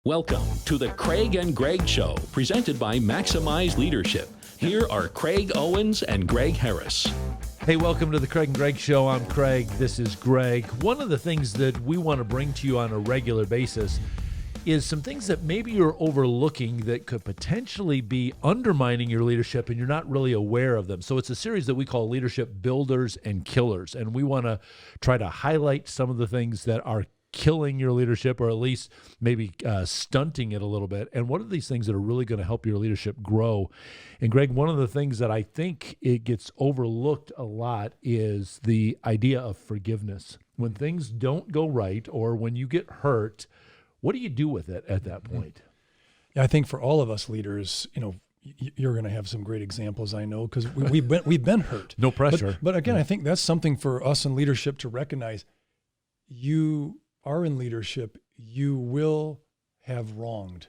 Welcome to the Craig and Greg Show, presented by Maximize Leadership. Here are Craig Owens and Greg Harris. Hey, welcome to the Craig and Greg Show. I'm Craig. This is Greg. One of the things that we want to bring to you on a regular basis is some things that maybe you're overlooking that could potentially be undermining your leadership and you're not really aware of them. So it's a series that we call Leadership Builders and Killers, and we want to try to highlight some of the things that are killing your leadership, or at least maybe stunting it a little bit. And what are these things that are really going to help your leadership grow? And Greg, one of the things that I think it gets overlooked a lot is the idea of forgiveness. When things don't go right, or when you get hurt, what do you do with it at that point? Yeah, I think for all of us leaders, you're going to have some great examples, I know, because we've been hurt. No pressure. But again, I think that's something for us in leadership to recognize. You are in leadership, you will have wronged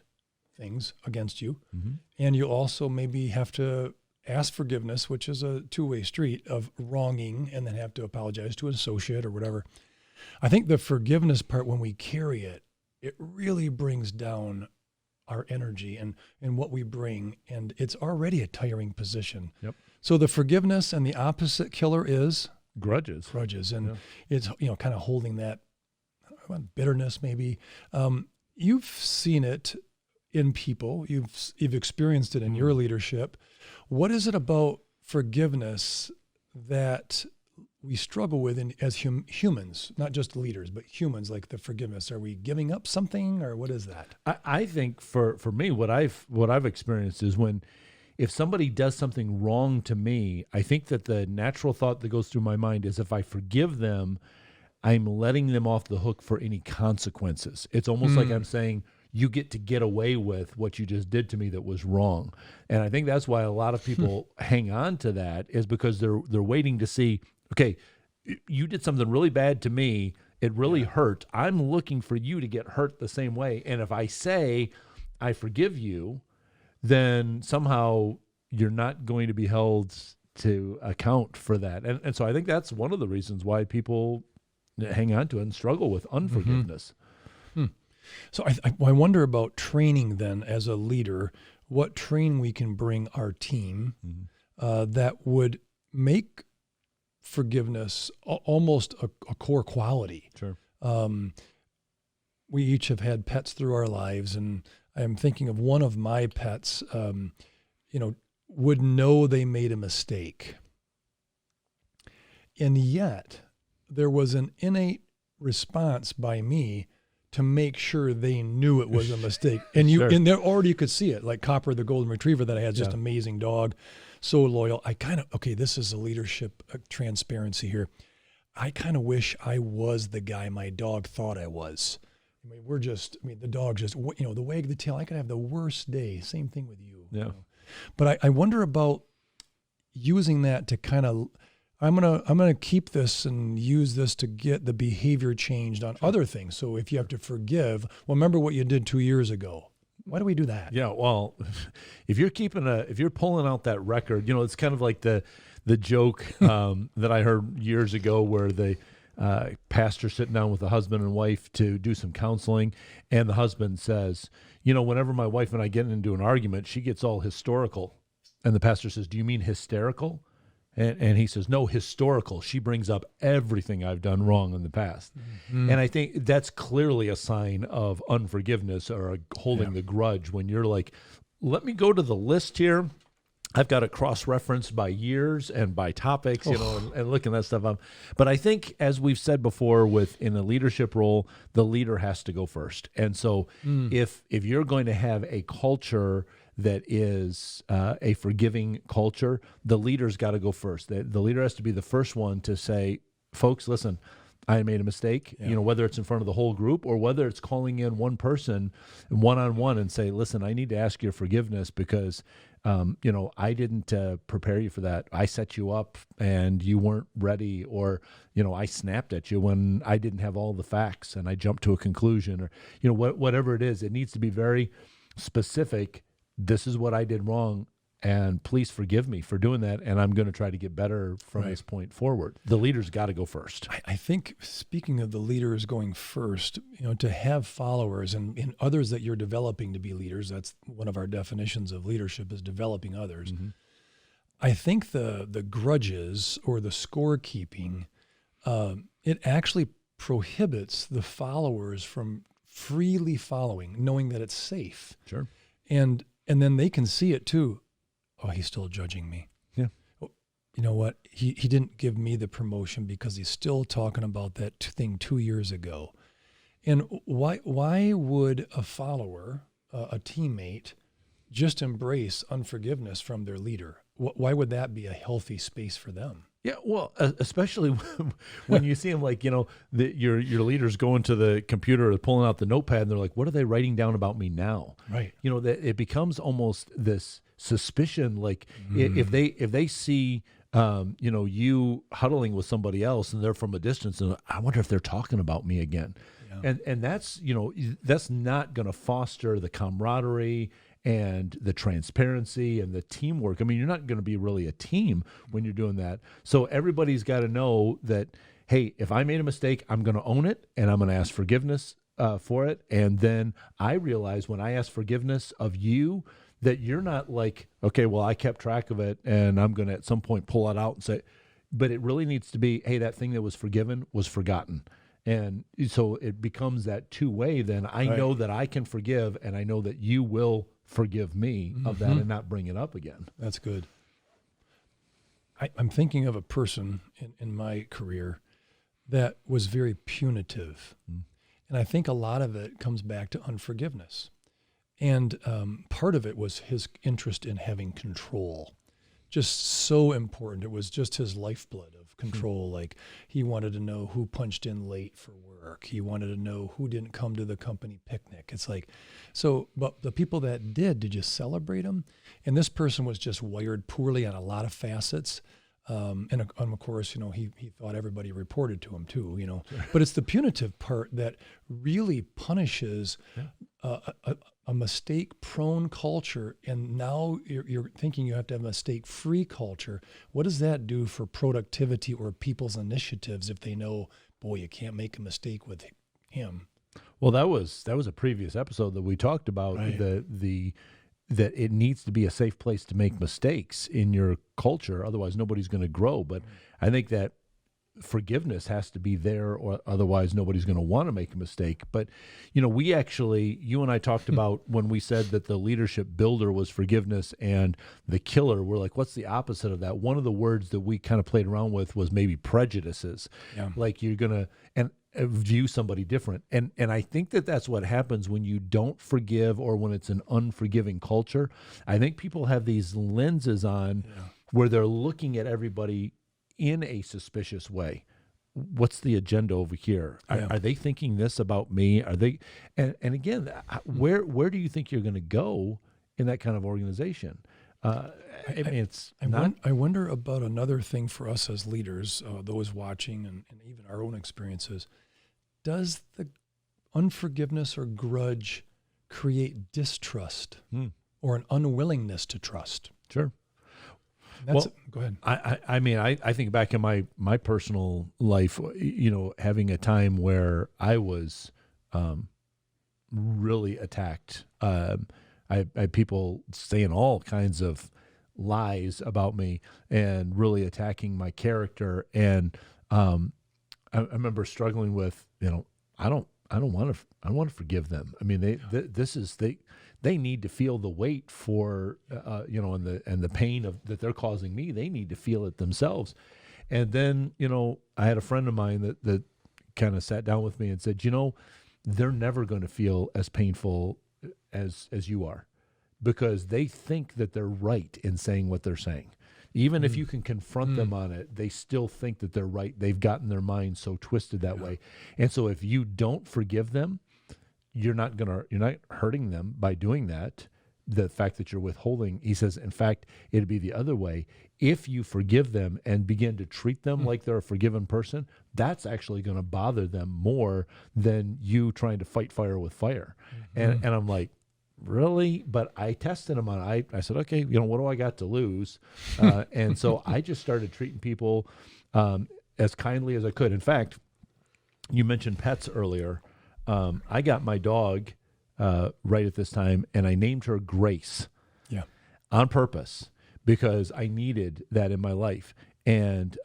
things against you. Mm-hmm. And you also maybe have to ask forgiveness, which is a two-way street of wronging, and then have to apologize to an associate or whatever. I think the forgiveness part, when we carry it, it really brings down our energy and what we bring, and it's already a tiring position. Yep. So the forgiveness, and the opposite killer is? Grudges. And it's kind of holding that bitterness maybe. You've seen it in people. You've experienced it in your leadership. What is it about forgiveness that we struggle with as humans, not just leaders, but humans, like the forgiveness? Are we giving up something, or what is that? I think for me, what I've experienced is if somebody does something wrong to me, I think that the natural thought that goes through my mind is if I forgive them, I'm letting them off the hook for any consequences. It's almost like I'm saying, you get to get away with what you just did to me that was wrong. And I think that's why a lot of people hang on to that, is because they're waiting to see, okay, you did something really bad to me. It really hurt. I'm looking for you to get hurt the same way. And if I say, I forgive you, then somehow you're not going to be held to account for that. And so I think that's one of the reasons why people hang on to it and struggle with unforgiveness. Mm-hmm. So I wonder about training then as a leader, what training we can bring our team that would make forgiveness almost a core quality. Sure. We each have had pets through our lives, and I'm thinking of one of my pets, would know they made a mistake. And yet there was an innate response by me to make sure they knew it was a mistake. And and there already you could see it, like Copper, the golden retriever that I had, just amazing dog, so loyal. This is a leadership transparency here. I kind of wish I was the guy my dog thought I was. The dog just, the wag the tail. I could have the worst day. Same thing with you. Yeah. But I wonder about using that to kind of, I'm gonna keep this and use this to get the behavior changed on other things. So if you have to forgive, well, remember what you did 2 years ago. Why do we do that? Yeah, well, if you're pulling out that record, it's kind of like the joke that I heard years ago, where the pastor sitting down with the husband and wife to do some counseling, and the husband says, whenever my wife and I get into an argument, she gets all historical, and the pastor says, "Do you mean hysterical?" And he says, "No, historical. She brings up everything I've done wrong in the past." Mm-hmm. And I think that's clearly a sign of unforgiveness, or holding the grudge, when you're like, let me go to the list here. I've got it cross-referenced by years and by topics, and looking that stuff up. But I think, as we've said before, in a leadership role, the leader has to go first. And so if you're going to have a culture that is a forgiving culture, the leader's got to go first. The leader has to be the first one to say, folks, listen, I made a mistake, whether it's in front of the whole group, or whether it's calling in one person one-on-one and say, listen, I need to ask your forgiveness because, I didn't prepare you for that. I set you up and you weren't ready, or, I snapped at you when I didn't have all the facts and I jumped to a conclusion, or, whatever it is. It needs to be very specific. This is what I did wrong. and please forgive me for doing that, and I'm going to try to get better from this point forward. The leader's got to go first. I think, speaking of the leaders going first, to have followers and others that you're developing to be leaders, that's one of our definitions of leadership, is developing others. Mm-hmm. I think the grudges or the scorekeeping, it actually prohibits the followers from freely following, knowing that it's safe. Sure. And then they can see it too. Oh, he's still judging me. Yeah. Oh, you know what? He didn't give me the promotion because he's still talking about that thing 2 years ago. And why would a follower, a teammate, just embrace unforgiveness from their leader? Why would that be a healthy space for them? Yeah, well, especially when you see them, like, your leaders going to the computer or pulling out the notepad, and they're like, what are they writing down about me now? Right. That it becomes almost this suspicion, like if they see, you huddling with somebody else and they're from a distance, and I wonder if they're talking about me again. Yeah. And that's, that's not going to foster the camaraderie and the transparency and the teamwork. I mean, you're not going to be really a team when you're doing that. So everybody's got to know that, hey, if I made a mistake, I'm going to own it, and I'm going to ask forgiveness for it. And then I realize when I ask forgiveness of you, that you're not like, okay, well, I kept track of it, and I'm going to at some point pull it out and say, but it really needs to be, hey, that thing that was forgiven was forgotten. And so it becomes that two-way. Then I know that I can forgive, and I know that you will forgive me of that and not bring it up again. That's good. I'm thinking of a person in my career that was very punitive. And I think a lot of it comes back to unforgiveness. And part of it was his interest in having control. Just so important. It was just his lifeblood of control. Like, he wanted to know who punched in late for work. He wanted to know who didn't come to the company picnic. It's like, but the people that did you celebrate them? And this person was just wired poorly on a lot of facets. And of course, he thought everybody reported to him too, Sure. But it's the punitive part that really punishes a mistake-prone culture, and now you're thinking you have to have a mistake-free culture. What does that do for productivity or people's initiatives if they know, boy, you can't make a mistake with him? Well, that was a previous episode that we talked about, that it needs to be a safe place to make mistakes in your culture. Otherwise, nobody's going to grow. But I think that forgiveness has to be there, or otherwise nobody's going to want to make a mistake. But, you and I talked about when we said that the leadership builder was forgiveness and the killer, we're like, what's the opposite of that? One of the words that we kind of played around with was maybe prejudices. Yeah. Like you're going to view somebody different. And I think that that's what happens when you don't forgive, or when it's an unforgiving culture. I think people have these lenses on where they're looking at everybody in a suspicious way. What's the agenda over here? Are they thinking this about me? Are they? And again, where do you think you're going to go in that kind of organization? I wonder about another thing for us as leaders, those watching, and even our own experiences. Does the unforgiveness or grudge create distrust or an unwillingness to trust? Sure. Go ahead. I think back in my personal life, having a time where I was really attacked. I had people saying all kinds of lies about me and really attacking my character. And I remember struggling with, I don't want to forgive them. I mean, they need to feel the weight for, and the pain that they're causing me. They need to feel it themselves. And then, I had a friend of mine that kind of sat down with me and said, they're never going to feel as painful as you are, because they think that they're right in saying what they're saying. Even if you can confront them on it, they still think that they're right. They've gotten their mind so twisted that way. And so if you don't forgive them, you're not hurting them by doing that. The fact that you're withholding, he says, in fact, it'd be the other way. If you forgive them and begin to treat them like they're a forgiven person, that's actually going to bother them more than you trying to fight fire with fire. And I'm like, really? But I tested him on it. I said, okay, what do I got to lose? And so I just started treating people as kindly as I could. In fact, you mentioned pets earlier. I got my dog right at this time, and I named her Grace. Yeah. On purpose, because I needed that in my life. And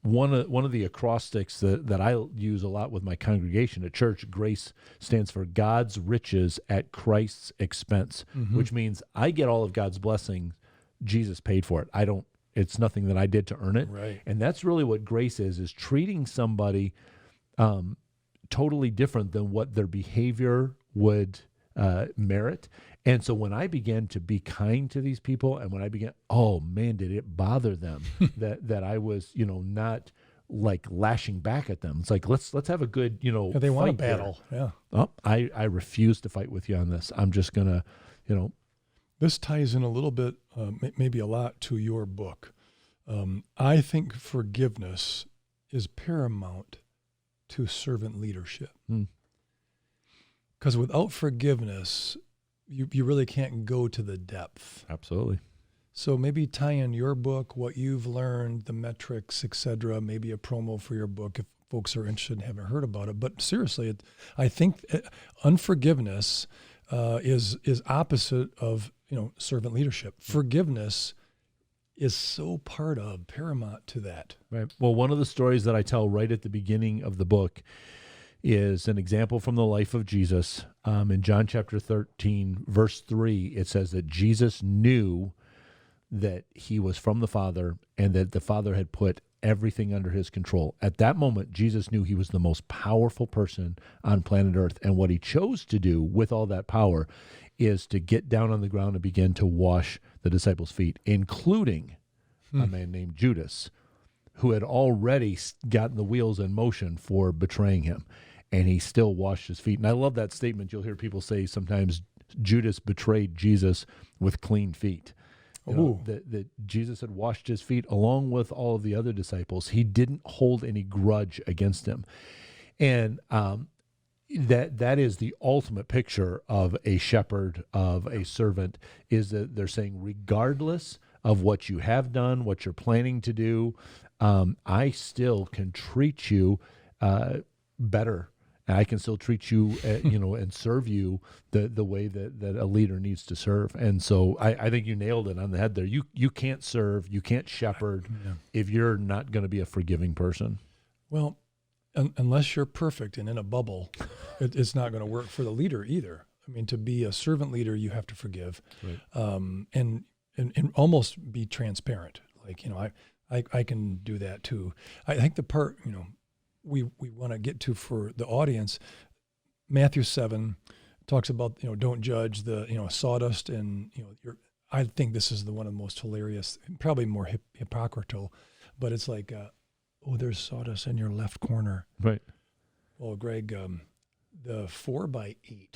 one of the acrostics that I use a lot with my congregation at church, GRACE stands for God's riches at Christ's expense, which means I get all of God's blessings. Jesus paid for it. It's nothing that I did to earn it. Right. And that's really what grace is treating somebody totally different than what their behavior would merit. And so when I began to be kind to these people, and when I began, oh man, did it bother them that I was, not like lashing back at them. It's like, let's have a good, they want a fight battle. here. Yeah. Oh, I refuse to fight with you on this. I'm just gonna, This ties in a little bit, maybe a lot, to your book. I think forgiveness is paramount to servant leadership. Because without forgiveness, you really can't go to the depth. Absolutely. So maybe tie in your book, what you've learned, the metrics, etc. Maybe a promo for your book if folks are interested and haven't heard about it. But seriously, I think unforgiveness is opposite of servant leadership. Forgiveness is so paramount to that. Right. Well, one of the stories that I tell right at the beginning of the book is an example from the life of Jesus. In John chapter 13, verse 3, it says that Jesus knew that he was from the Father and that the Father had put everything under his control. At that moment, Jesus knew he was the most powerful person on planet Earth. And what he chose to do with all that power is to get down on the ground and begin to wash the disciples' feet, including a man named Judas, who had already gotten the wheels in motion for betraying him. And he still washed his feet. And I love that statement. You'll hear people say sometimes Judas betrayed Jesus with clean feet. That Jesus had washed his feet along with all of the other disciples. He didn't hold any grudge against him. And that is the ultimate picture of a shepherd, of a servant, is that they're saying, regardless of what you have done, what you're planning to do, I still can treat you better. I can still treat you, and serve you the way that a leader needs to serve. And so I think you nailed it on the head there. You can't serve, you can't shepherd if you're not going to be a forgiving person. Well, unless you're perfect and in a bubble, it's not going to work for the leader either. I mean, to be a servant leader, you have to forgive, right. and almost be transparent. Like, I can do that too. I think the part, we want to get to for the audience, Matthew 7 talks about, don't judge the, sawdust and, I think this is one of the most hilarious, probably more hypocritical, but it's like, there's sawdust in your left corner. Right. Well, Greg, the 4x8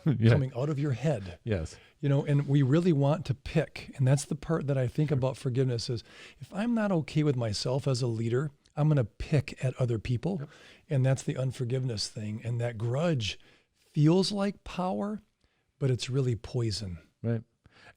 yeah. coming out of your head. Yes. And we really want to pick. And that's the part that I think about forgiveness is if I'm not okay with myself as a leader, I'm going to pick at other people. Yep. And that's the unforgiveness thing. And that grudge feels like power, but it's really poison. Right.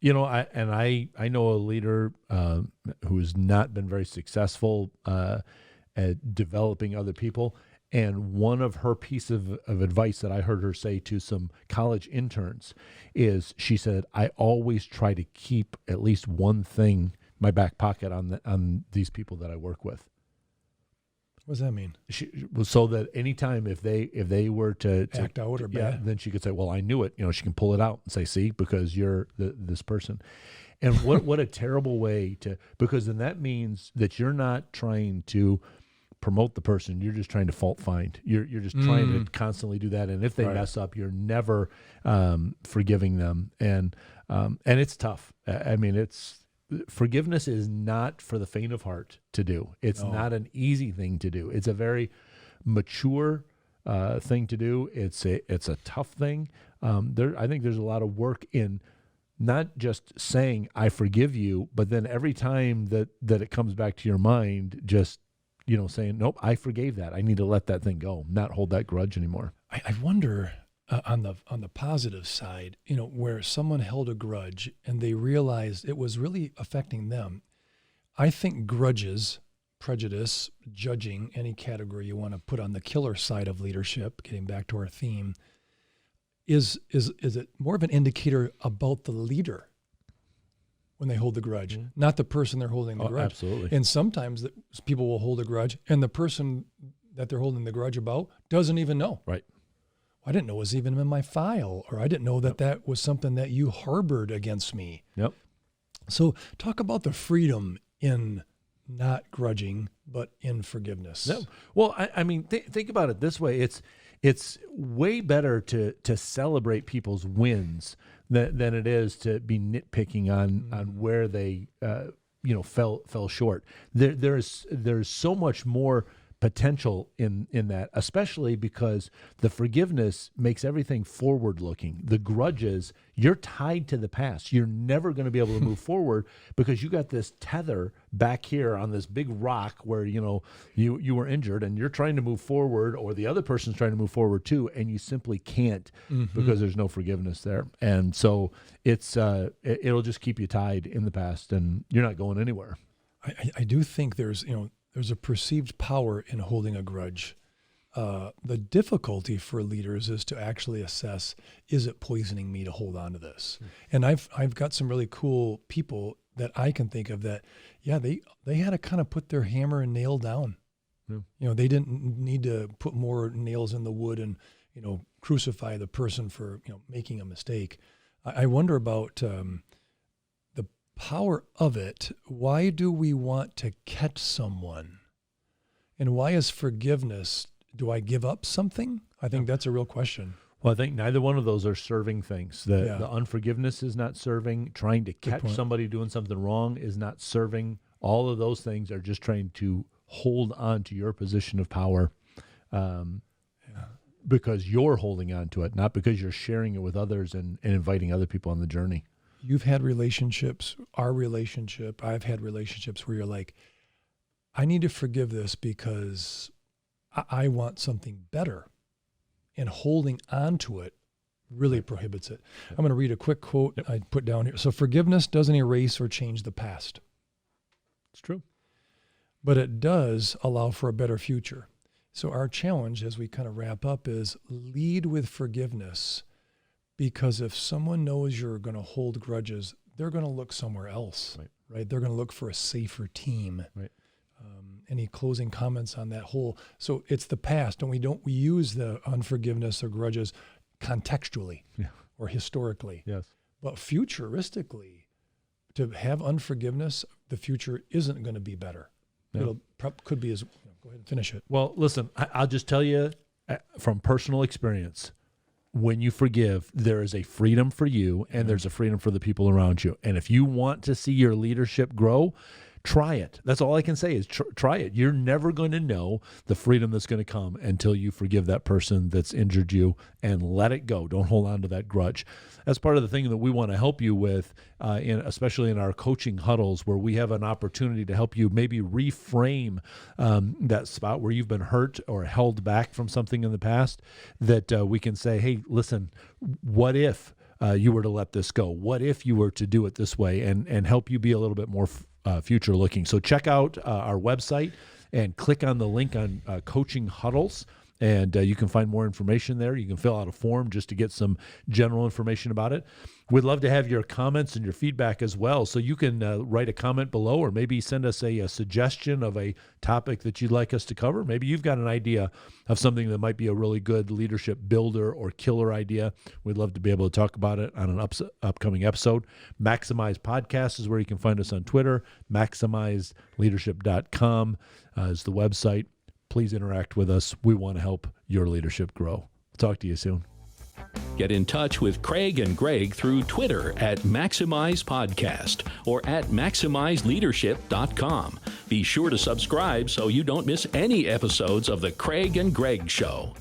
I know a leader who has not been very successful at developing other people. And one of her pieces of advice that I heard her say to some college interns is, she said, I always try to keep at least one thing in my back pocket on these people that I work with. What does that mean? So that anytime if they were to act out or bad, then she could say, well, I knew it. She can pull it out and say, see, because you're this person. And what a terrible way because then that means that you're not trying to promote the person. You're just trying to fault find. You're just trying to constantly do that. And if they mess up, you're never forgiving them. And it's tough. I mean, forgiveness is not for the faint of heart to do. It's not an easy thing to do. It's a very mature thing to do. It's a tough thing. I think there's a lot of work in not just saying I forgive you, but then every time that it comes back to your mind, just saying, nope, I forgave that. I need to let that thing go, not hold that grudge anymore. I wonder, on the positive side, where someone held a grudge and they realized it was really affecting them. I think grudges, prejudice, judging, any category you want to put on the killer side of leadership, getting back to our theme, is it more of an indicator about the leader when they hold the grudge, not the person they're holding the grudge. Absolutely. And sometimes people will hold a grudge and the person that they're holding the grudge about doesn't even know. Right. I didn't know it was even in my file, or I didn't know that was something that you harbored against me. Yep. So talk about the freedom in not grudging, but in forgiveness. Yep. Well, I mean, think about it this way. It's way better to celebrate people's wins than it is to be nitpicking on where they fell short. There's so much more potential in that, especially because the forgiveness makes everything forward looking. The grudges, you're tied to the past. You're never going to be able to move forward because you got this tether back here on this big rock where you were injured and you're trying to move forward, or the other person's trying to move forward too, and you simply can't because there's no forgiveness there. And so it'll just keep you tied in the past and you're not going anywhere. I do think there's a perceived power in holding a grudge. The difficulty for leaders is to actually assess, is it poisoning me to hold on to this? And I've got some really cool people that I can think of that, they had to kind of put their hammer and nail down. Yeah. They didn't need to put more nails in the wood and, crucify the person for, making a mistake. I wonder about the power of it. Why do we want to catch someone? And why is forgiveness, do I give up something? I think that's a real question. Well, I think neither one of those are serving things. The unforgiveness is not serving. Trying to catch somebody doing something wrong is not serving. All of those things are just trying to hold on to your position of power because you're holding on to it, not because you're sharing it with others and inviting other people on the journey. You've had relationships, our relationship, I've had relationships where you're like, I need to forgive this because I want something better. And holding on to it really prohibits it. I'm going to read a quick quote I put down here. So forgiveness doesn't erase or change the past. It's true. But it does allow for a better future. So our challenge as we kind of wrap up is lead with forgiveness, because if someone knows you're going to hold grudges, they're going to look somewhere else, right? They're going to look for a safer team. Right. Any closing comments on that whole? So it's the past, and we use the unforgiveness or grudges contextually or historically. Yes. But futuristically, to have unforgiveness, the future isn't going to be better. No. Could be as. Go ahead and finish it. Well, listen, I'll just tell you from personal experience. When you forgive, there is a freedom for you and there's a freedom for the people around you. And if you want to see your leadership grow, try it. That's all I can say is try it. You're never going to know the freedom that's going to come until you forgive that person that's injured you and let it go. Don't hold on to that grudge. That's part of the thing that we want to help you with, especially in our coaching huddles, where we have an opportunity to help you maybe reframe that spot where you've been hurt or held back from something in the past, that we can say, hey, listen, what if you were to let this go? What if you were to do it this way, and help you be a little bit more future looking. So check out our website and click on the link on coaching huddles, and you can find more information there. You can fill out a form just to get some general information about it. We'd love to have your comments and your feedback as well. So you can write a comment below, or maybe send us a suggestion of a topic that you'd like us to cover. Maybe you've got an idea of something that might be a really good leadership builder or killer idea. We'd love to be able to talk about it on an upcoming episode. Maximize Podcast is where you can find us on Twitter. MaximizeLeadership.com is the website. Please interact with us. We want to help your leadership grow. Talk to you soon. Get in touch with Craig and Greg through Twitter at Maximize Podcast or at MaximizeLeadership.com. Be sure to subscribe so you don't miss any episodes of The Craig and Greg Show.